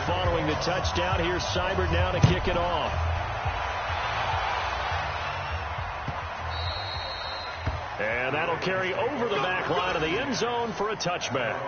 following the touchdown. Here's Seibert now to kick it off. And that'll carry over the back line of the end zone for a touchback.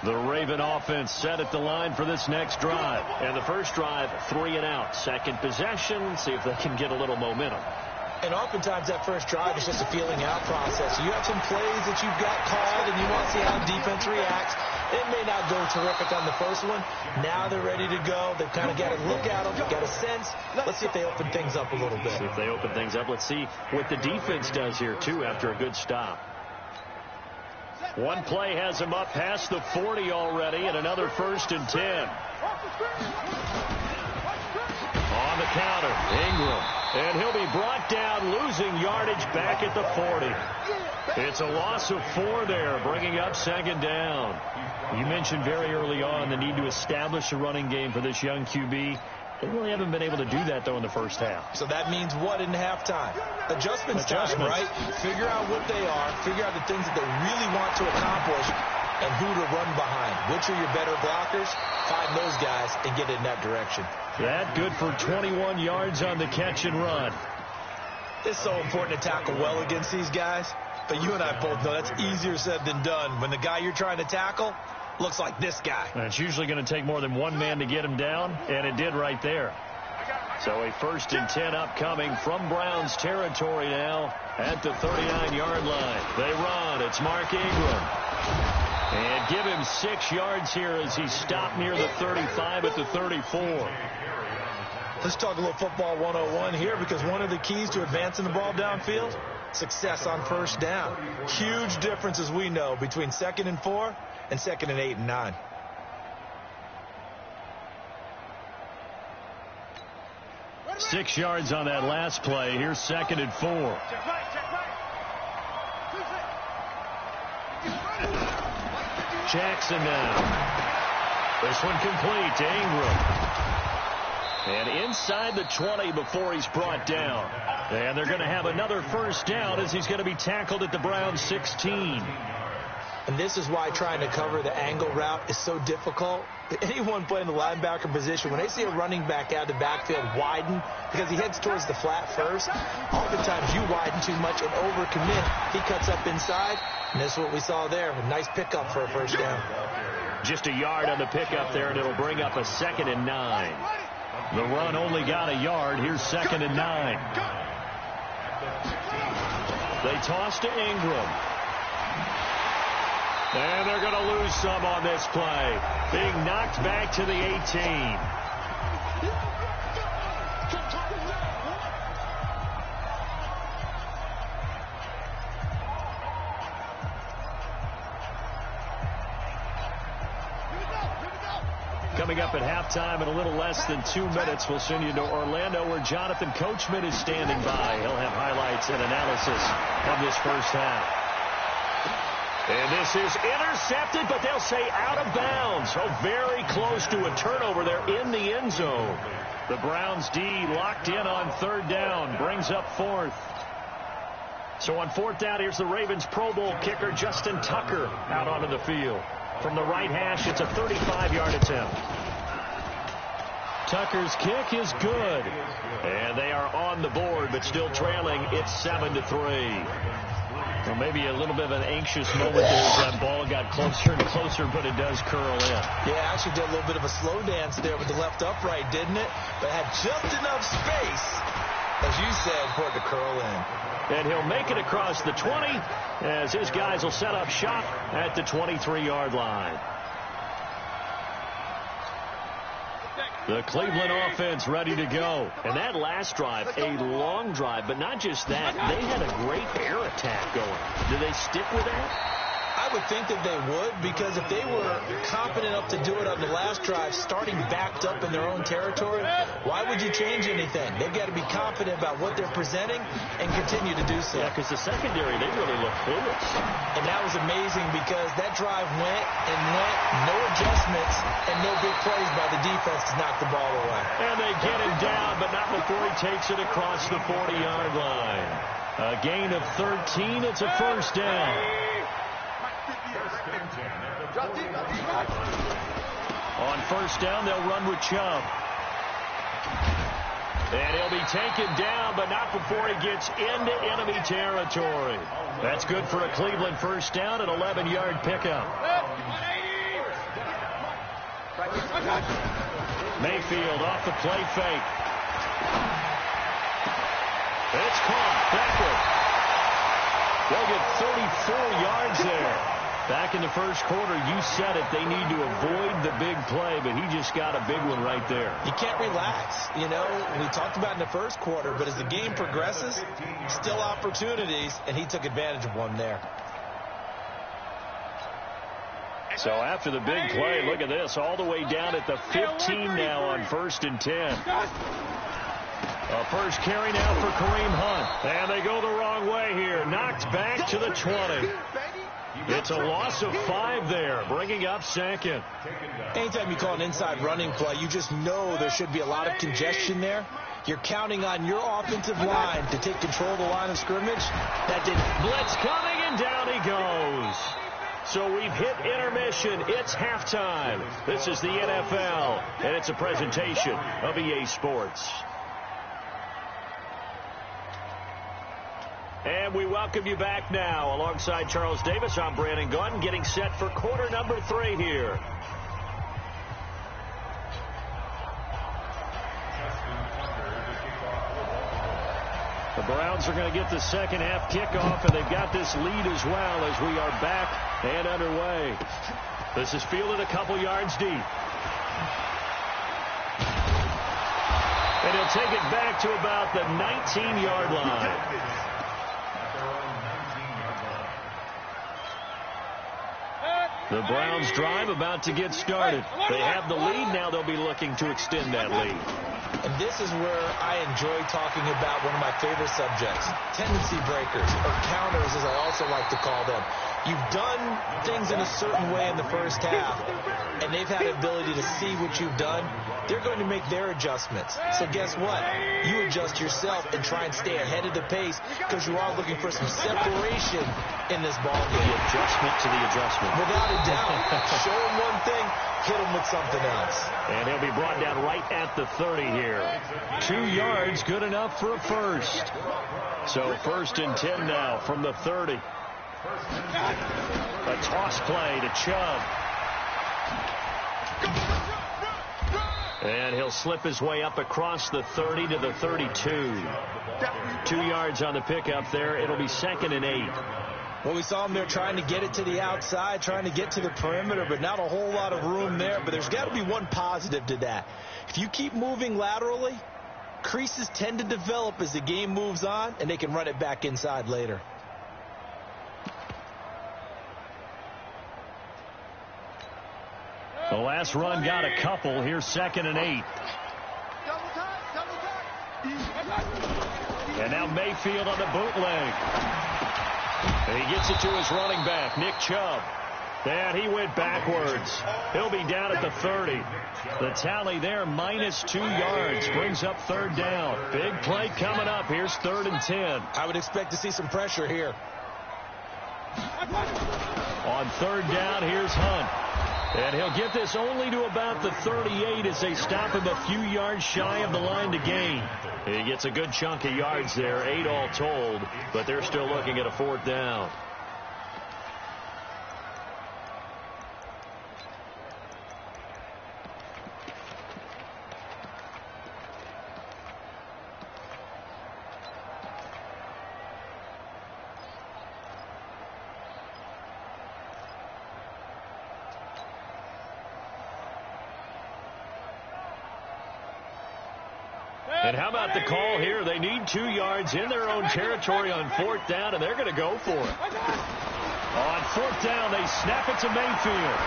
The Raven offense set at the line for this next drive. And the first drive, 3 and out. Second possession, see if they can get a little momentum. And oftentimes that first drive is just a feeling out process. You have some plays that you've got called, and you want to see how defense reacts. It may not go terrific on the first one. Now they're ready to go. They've kind of got to look at them, got a sense. Let's see if they open things up a little bit. See if they open things up. Let's see what the defense does here, too, after a good stop. One play has him up past the 40 already, and another 1st and 10. On the counter, Ingram. And he'll be brought down, losing yardage back at the 40. It's a loss of 4 there, bringing up 2nd down. You mentioned very early on the need to establish a running game for this young QB. They really haven't been able to do that, though, in the first half. So that means what in halftime? Adjustments time, right? Figure out what they are. Figure out the things that they really want to accomplish and who to run behind. Which are your better blockers? Find those guys and get in that direction. That good for 21 yards on the catch and run. It's so important to tackle well against these guys. But you and I both know that's easier said than done. When the guy you're trying to tackle looks like this guy. And it's usually going to take more than one man to get him down, and it did right there. So a 1st and 10 upcoming from Browns territory now at the 39-yard line. They run. It's Mark Ingram. And give him 6 yards here as he stopped near the 35 at the 34. Let's talk a little football 101 here, because one of the keys to advancing the ball downfield, success on first down. Huge difference, as we know, between 2nd and 4 and 2nd and 8 and 9. Six yards on that last play. Here's 2nd and 4. Jackson now. This one complete to Ingram. And inside the 20 before he's brought down. And they're going to have another 1st down as he's going to be tackled at the Browns 16. And this is why trying to cover the angle route is so difficult. Anyone playing the linebacker position, when they see a running back out of the backfield widen because he heads towards the flat first, oftentimes you widen too much and overcommit. He cuts up inside, and this is what we saw there. A nice pickup for a 1st down. Just a yard on the pickup there, and it'll bring up a 2nd and 9. The run only got a yard. Here's 2nd and 9. They toss to Ingram. And they're going to lose some on this play. Being knocked back to the 18. Coming up at halftime in a little less than 2 minutes, we'll send you to Orlando, where Jonathan Coachman is standing by. He'll have highlights and analysis of this first half. And this is intercepted, but they'll say out of bounds. So very close to a turnover there in the end zone. The Browns D locked in on 3rd down, brings up 4th. So on 4th down, here's the Ravens Pro Bowl kicker Justin Tucker out onto the field. From the right hash, it's a 35-yard attempt. Tucker's kick is good. And they are on the board, but still trailing. It's 7-3. Well, maybe a little bit of an anxious moment there as that ball got closer and closer, but it does curl in. Yeah, actually did a little bit of a slow dance there with the left upright, didn't it? But had just enough space, as you said, for it to curl in. And he'll make it across the 20 as his guys will set up shop at the 23-yard line. The Cleveland offense ready to go. And that last drive, a long drive, but not just that. They had a great air attack going. Do they stick with that? I would think that they would, because if they were confident enough to do it on the last drive, starting backed up in their own territory, why would you change anything? They've got to be confident about what they're presenting and continue to do so. Yeah, because the secondary, they really look clueless. And that was amazing because that drive went and went, no adjustments and no big plays by the defense to knock the ball away. And they get him down, but not before he takes it across the 40-yard line. A gain of 13. It's a first down. On first down, they'll run with Chubb. And he'll be taken down, but not before he gets into enemy territory. That's good for a Cleveland first down, an 11-yard pickup. Mayfield off the play fake. It's caught backward. They'll get 34 yards there. Back in the first quarter, you said it, they need to avoid the big play, but he just got a big one right there. You can't relax. You know, we talked about in the first quarter, but as the game progresses, still opportunities, and he took advantage of one there. So after the big play, look at this, all the way down at the 15 now on 1st and 10. A first carry now for Kareem Hunt. And they go the wrong way here. Knocked back to the 20. It's a loss of 5 there, bringing up second. Anytime you call an inside running play, you just know there should be a lot of congestion there. You're counting on your offensive line to take control of the line of scrimmage. That didn't. Blitz coming, and down he goes. So we've hit intermission. It's halftime. This is the NFL, and it's a presentation of EA Sports. And we welcome you back now. Alongside Charles Davis, I'm Brandon Gunn, getting set for quarter number 3 here. The Browns are going to get the second half kickoff, and they've got this lead as well as we are back and underway. This is fielded a couple yards deep. And he'll take it back to about the 19-yard line. The Browns drive about to get started. They have the lead. Now they'll be looking to extend that lead. And this is where I enjoy talking about one of my favorite subjects, tendency breakers, or counters as I also like to call them. You've done things in a certain way in the first half, and they've had the ability to see what you've done. They're going to make their adjustments. So guess what? You adjust yourself and try and stay ahead of the pace because you are looking for some separation in this ball game. The adjustment to the adjustment. Without a doubt. Show him one thing, hit him with something else. And he'll be brought down right at the 30 here. 2 yards, good enough for a first. So 1st and 10 now from the 30. A toss play to Chubb. And he'll slip his way up across the 30 to the 32. 2 yards on the pickup there. It'll be 2nd and 8. Well, we saw him there trying to get it to the outside, trying to get to the perimeter, but not a whole lot of room there. But there's got to be one positive to that. If you keep moving laterally, creases tend to develop as the game moves on, and they can run it back inside later. The last run got a couple. Here's 2nd and 8. And now Mayfield on the bootleg. And he gets it to his running back, Nick Chubb. And he went backwards. He'll be down at the 30. The tally there, -2 yards. Brings up 3rd down. Big play coming up. Here's 3rd and 10. I would expect to see some pressure here. On 3rd down, here's Hunt. And he'll get this only to about the 38 as they stop him a few yards shy of the line to gain. He gets a good chunk of yards there, 8 all told, but they're still looking at a 4th down. And how about the call here? They need 2 yards in their own territory on 4th down, and they're going to go for it. On fourth down, they snap it to Mayfield.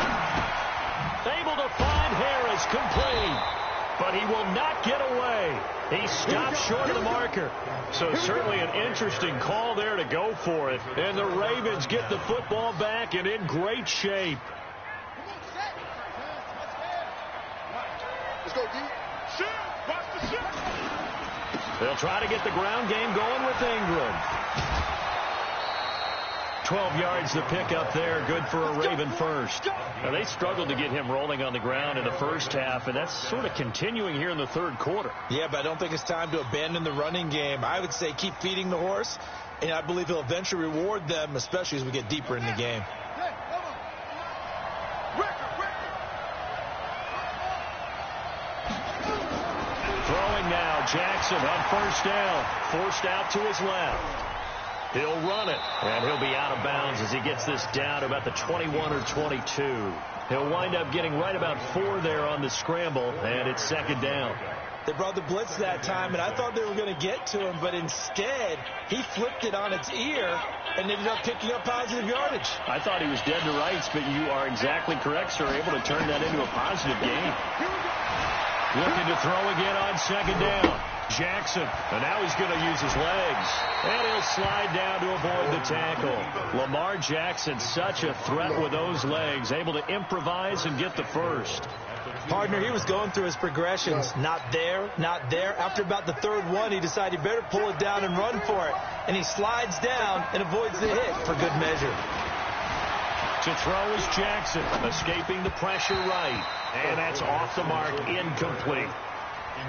Able to find Harris, complete. But he will not get away. He stopped short of the marker. So certainly an interesting call there to go for it. And the Ravens get the football back and in great shape. Let's go, D. Shoot! Watch the shoot! They'll try to get the ground game going with Ingram. 12 yards to pick up there. Good for a Raven first. Now, they struggled to get him rolling on the ground in the first half, and that's sort of continuing here in the third quarter. Yeah, but I don't think it's time to abandon the running game. I would say keep feeding the horse, and I believe he'll eventually reward them, especially as we get deeper in the game. Throwing now, Jackson on first down. Forced out to his left. He'll run it, and he'll be out of bounds as he gets this down to about the 21 or 22. He'll wind up getting right about 4 there on the scramble, and it's second down. They brought the blitz that time, and I thought they were going to get to him, but instead, he flipped it on its ear and ended up picking up positive yardage. I thought he was dead to rights, but you are exactly correct, sir, able to turn that into a positive gain. Looking to throw again on second down. Jackson, and now he's going to use his legs. And he'll slide down to avoid the tackle. Lamar Jackson, such a threat with those legs, able to improvise and get the first. Partner, he was going through his progressions. Not there, not there. After about the third one, he decided he better pull it down and run for it. And he slides down and avoids the hit for good measure. To throw is Jackson, escaping the pressure right. And that's off the mark, incomplete.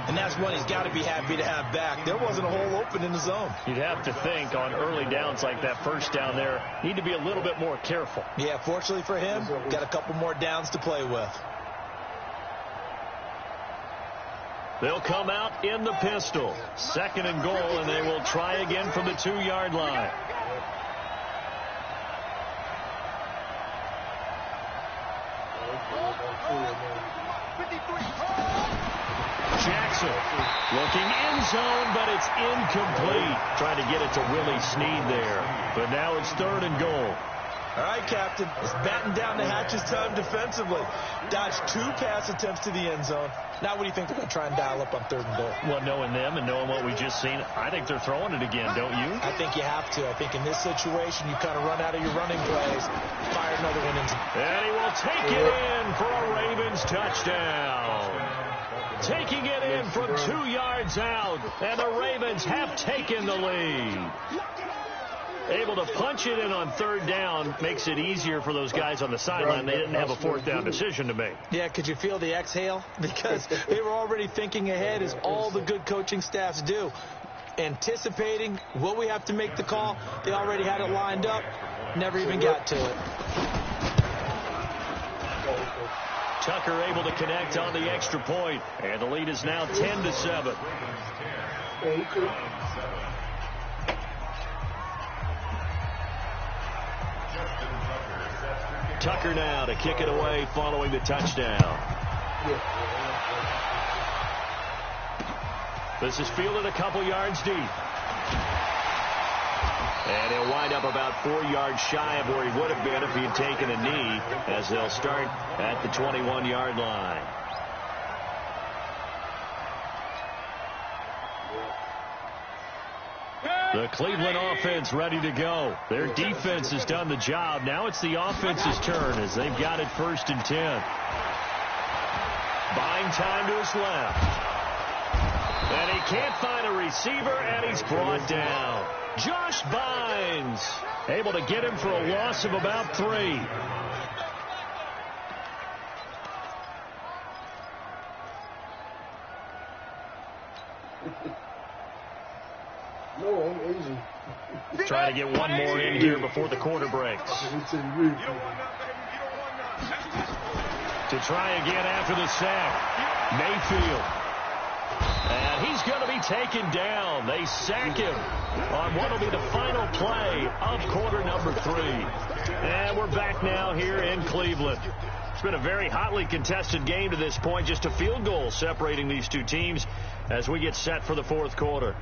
And that's one he's got to be happy to have back. There wasn't a hole open in the zone. You'd have to think on early downs like that first down there, need to be a little bit more careful. Yeah, fortunately for him, got a couple more downs to play with. They'll come out in the pistol. Second and goal, and they will try again from the 2-yard line. Jackson looking in zone, but it's incomplete. Trying to get it to Willie Snead there. But now it's third and goal. All right, Captain. It's batten down the hatches time defensively. Dodged 2 pass attempts to the end zone. Now what do you think they're going to try and dial up on third and goal? Well, knowing them and knowing what we just seen, I think they're throwing it again, don't you? I think you have to. I think in this situation, you kind of run out of your running plays, fire another one in. And he will take it in for a Ravens touchdown. Taking it in from 2 yards out, and the Ravens have taken the lead. Able to punch it in on third down makes it easier for those guys on the sideline. They didn't have a fourth down decision to make. Yeah, could you feel the exhale? Because they were already thinking ahead, as all the good coaching staffs do. Anticipating, will we have to make the call? They already had it lined up, never even got to it. Tucker able to connect on the extra point, and the lead is now 10-7. Tucker now to kick it away following the touchdown. This is fielded a couple yards deep. And he'll wind up about 4 yards shy of where he would have been if he had taken a knee, as they'll start at the 21-yard line. The Cleveland offense ready to go. Their defense has done the job. Now it's the offense's turn as they've got it 1st and 10. Buying time to his left. And he can't find a receiver, and he's brought down. Josh Bynes able to get him for a loss of about 3. Trying to get one more in here before the quarter breaks. To try again after the sack. Mayfield. And he's going to be taken down. They sack him on what will be the final play of quarter number 3. And we're back now here in Cleveland. It's been a very hotly contested game to this point. Just a field goal separating these two teams as we get set for the fourth quarter.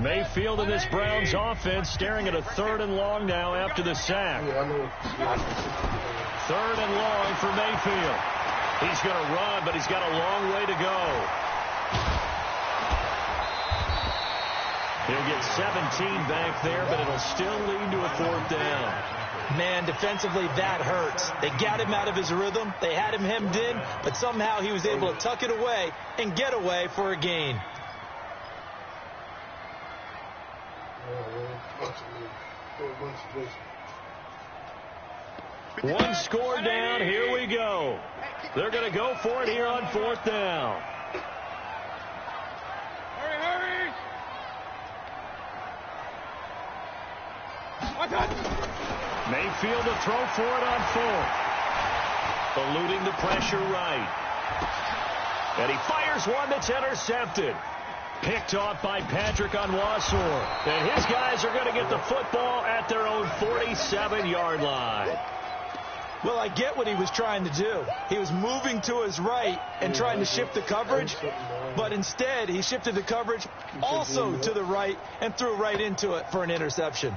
Mayfield and this Browns offense staring at a 3rd and long now after the sack. 3rd and long for Mayfield. He's going to run, but he's got a long way to go. He'll get 17 back there, but it'll still lead to a 4th down. Man, defensively, that hurts. They got him out of his rhythm. They had him hemmed in, but somehow he was able to tuck it away and get away for a gain. One score down. Here we go. They're going to go for it here on 4th down. Hurry! Mayfield to throw for it on 4th. Eluding the pressure right. And he fires one that's intercepted. Picked off by Patrick Onwuasor. And his guys are going to get the football at their own 47-yard line. Well, I get what he was trying to do. He was moving to his right and trying to shift the coverage, but instead he shifted the coverage also to the right and threw right into it for an interception.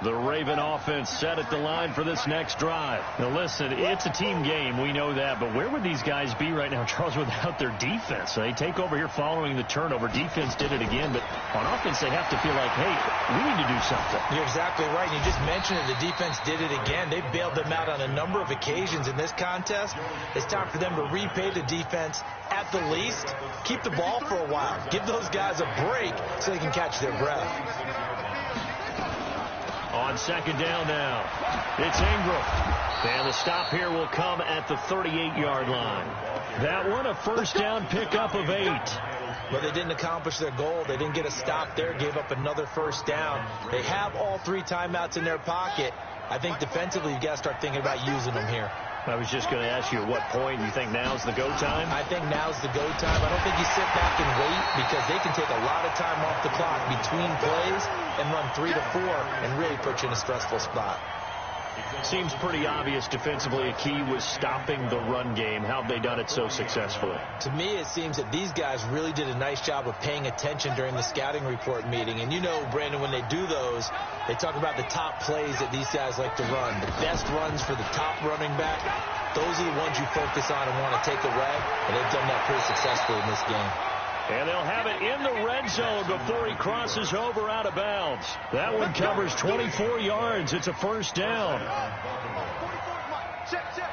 The Raven offense set at the line for this next drive. Now, listen, it's a team game. We know that. But where would these guys be right now, Charles, without their defense? They take over here following the turnover. Defense did it again. But on offense, they have to feel like, hey, we need to do something. You're exactly right. You just mentioned it. The defense did it again. They bailed them out on a number of occasions in this contest. It's time for them to repay the defense at the least. Keep the ball for a while. Give those guys a break so they can catch their breath. On 2nd down now, it's Ingram. And the stop here will come at the 38-yard line. That one, a 1st down pickup of 8. But they didn't accomplish their goal. They didn't get a stop there, gave up another 1st down. They have all 3 timeouts in their pocket. I think defensively you've got to start thinking about using them here. I was just going to ask you at what point you think now's the go time? I think now's the go time. I don't think you sit back and wait because they can take a lot of time off the clock between plays and run 3 to 4 and really put you in a stressful spot. Seems pretty obvious defensively a key was stopping the run game. How have they done it so successfully? To me, it seems that these guys really did a nice job of paying attention during the scouting report meeting. And you know, Brandon, when they do those, they talk about the top plays that these guys like to run. The best runs for the top running back, those are the ones you focus on and want to take away. And they've done that pretty successfully in this game. And they'll have it in the red zone before he crosses over out of bounds. That one covers 24 yards. It's a 1st down. Check. They're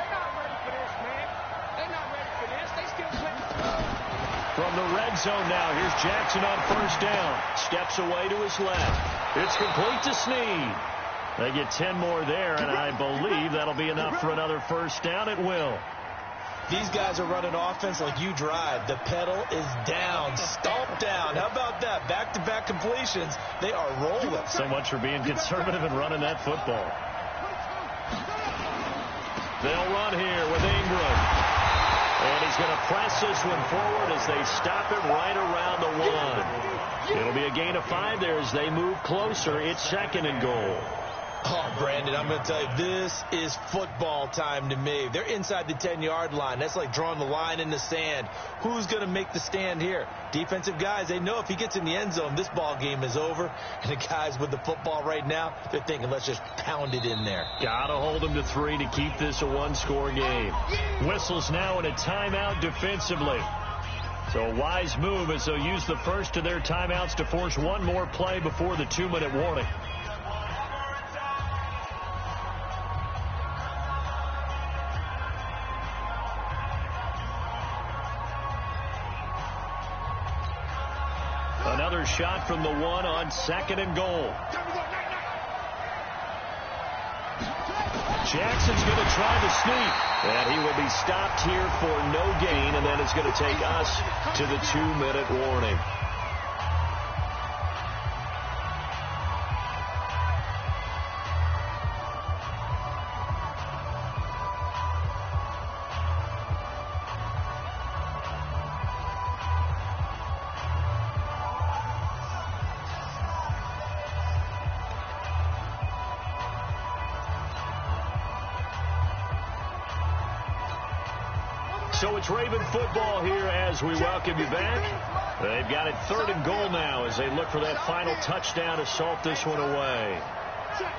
not ready for this, man. They're not ready for this. They still playing. From the red zone now, here's Jackson on 1st down. Steps away to his left. It's complete to Snead. They get 10 more there, and I believe that'll be enough for another 1st down. It will. These guys are running offense like you drive. The pedal is down, stomped down. How about that? Back-to-back completions. They are rolling. So much for being conservative and running that football. They'll run here with Ingram. And he's going to press this one forward as they stop it right around the 1. It'll be a gain of 5 there as they move closer. It's 2nd and goal. Oh, Brandon, I'm going to tell you, this is football time to me. They're inside the 10-yard line. That's like drawing the line in the sand. Who's going to make the stand here? Defensive guys, they know if he gets in the end zone, this ball game is over. And the guys with the football right now, they're thinking, let's just pound it in there. Got to hold them to 3 to keep this a 1-score game. Whistles now in a timeout defensively. So a wise move as they'll use the first of their timeouts to force one more play before the 2-minute warning. Another shot from the 1 on 2nd and goal. Jackson's going to try to sneak. And he will be stopped here for no gain, and then it's going to take us to the 2-minute warning. So it's Raven football here as we welcome you back. They've got it 3rd and goal now as they look for that final touchdown to salt this one away. Check.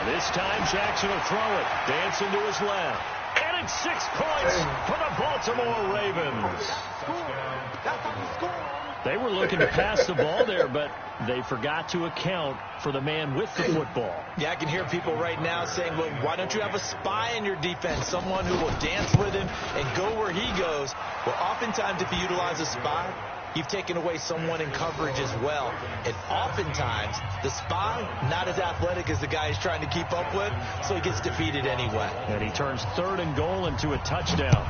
This time Jackson will throw it. Dancing to his left. And it's 6 points for the Baltimore Ravens. They were looking to pass the ball there, but they forgot to account for the man with the football. Yeah, I can hear people right now saying, well, why don't you have a spy in your defense, someone who will dance with him and go where he goes? Well, oftentimes if you utilize a spy, you've taken away someone in coverage as well. And oftentimes, the spy, not as athletic as the guy he's trying to keep up with, so he gets defeated anyway. And he turns 3rd and goal into a touchdown.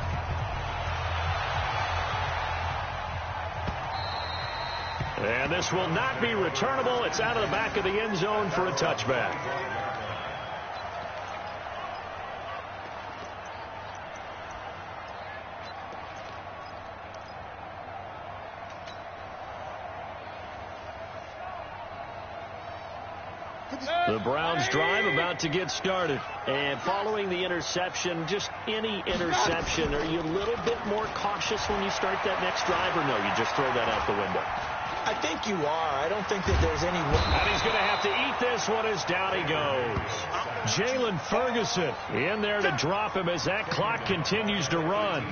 And this will not be returnable. It's out of the back of the end zone for a touchback. The Browns drive about to get started. And following the interception, just any interception, are you a little bit more cautious when you start that next drive, or no, you just throw that out the window? I think you are. I don't think that there's any way. And he's going to have to eat this one as down he goes. Jalen Ferguson in there to drop him as that clock continues to run.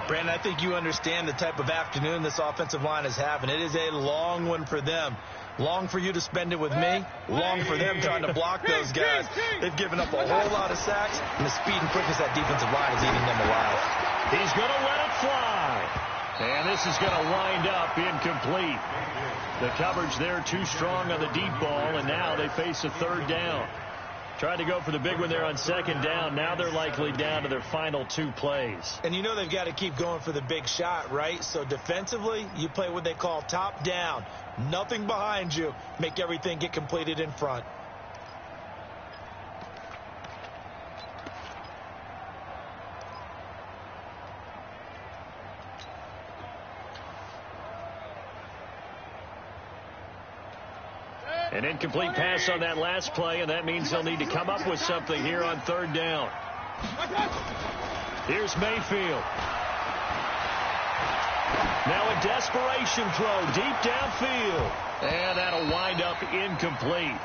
Brandon, I think you understand the type of afternoon this offensive line is having. It is a long one for them. Long for you to spend it with me. Long for them trying to block those guys. They've given up a whole lot of sacks, and the speed and quickness that defensive line is eating them alive. He's going to let it fly. And this is going to wind up incomplete. The coverage there too strong on the deep ball, and now they face a 3rd down. Tried to go for the big one there on 2nd down. Now they're likely down to their final 2 plays. And you know they've got to keep going for the big shot, right? So defensively, you play what they call top down. Nothing behind you. Make everything get completed in front. An incomplete pass on that last play, and that means they'll need to come up with something here on 3rd down. Here's Mayfield. Now a desperation throw deep downfield. And that'll wind up incomplete.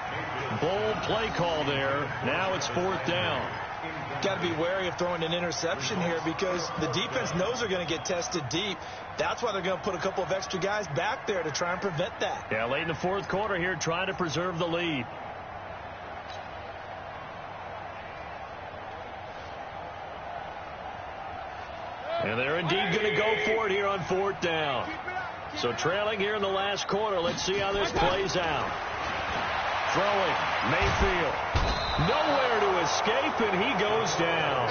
Bold play call there. Now it's 4th down. Got to be wary of throwing an interception here because the defense knows they're going to get tested deep. That's why they're going to put a couple of extra guys back there to try and prevent that. Yeah, late in the 4th quarter here, trying to preserve the lead. And they're indeed going to go for it here on 4th down. So trailing here in the last quarter. Let's see how this plays out. Throwing, Mayfield. Nowhere to escape, and he goes down.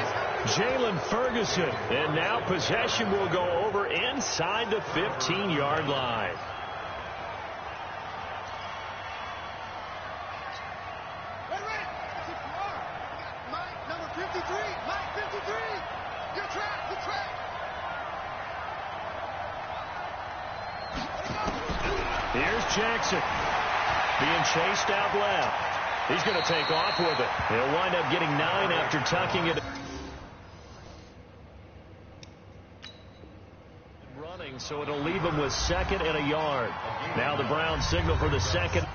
Jalen Ferguson. And now possession will go over inside the 15-yard line. Mike, number 53. Mike, 53. Your track, your track. Here's Jackson. Being chased out left. He's going to take off with it. He'll wind up getting 9 after tucking it. Running, so it'll leave him with 2nd and a yard. Now the Browns signal for the 2nd.